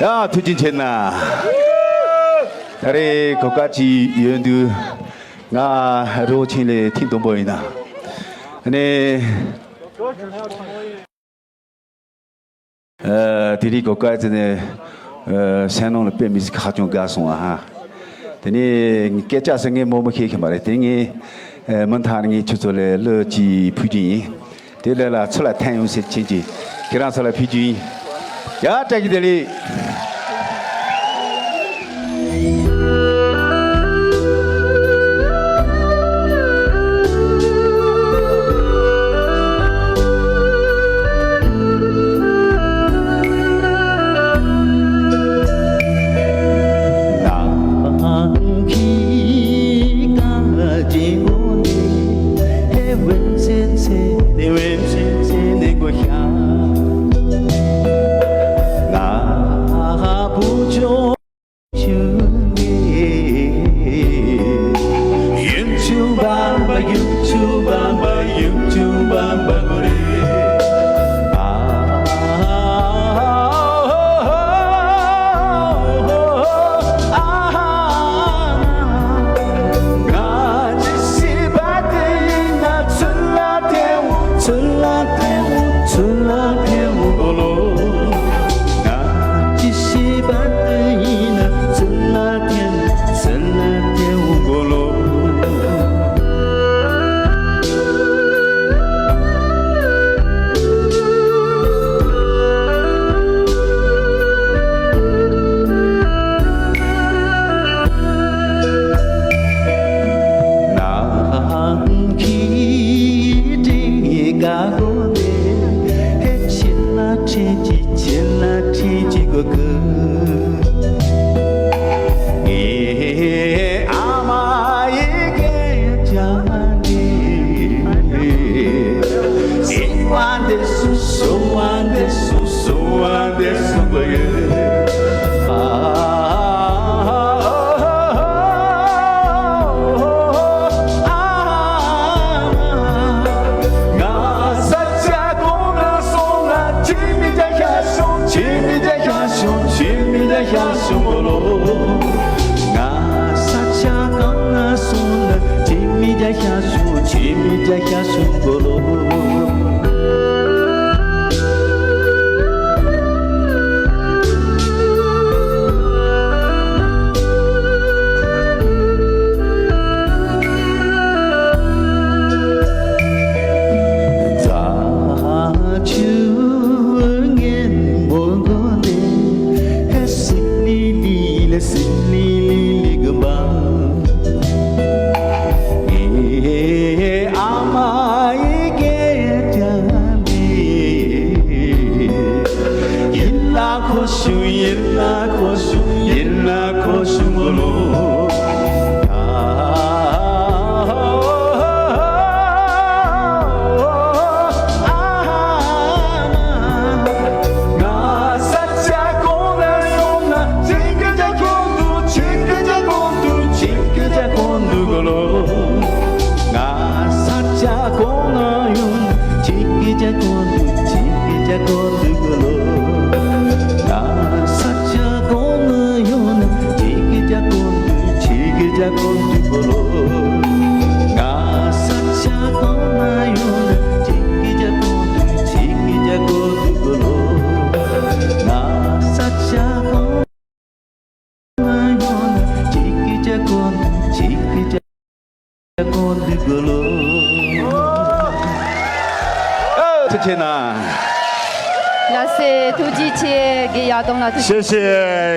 야, 두진쳤나? 아래 거까지 연두 나 로친레 팀도 보이나? 네. 디리 거까지네 산농을 빼미스 가정 가송아. 드니 깨짜성에 뭐뭐 계획해 말해. 드니 먼타는 추솔에 러지 부지. 데려라 철라 태용세 지지. 계란살라 비지. 야, 자기들이.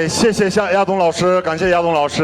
谢谢亚东老师，感谢亚东老师。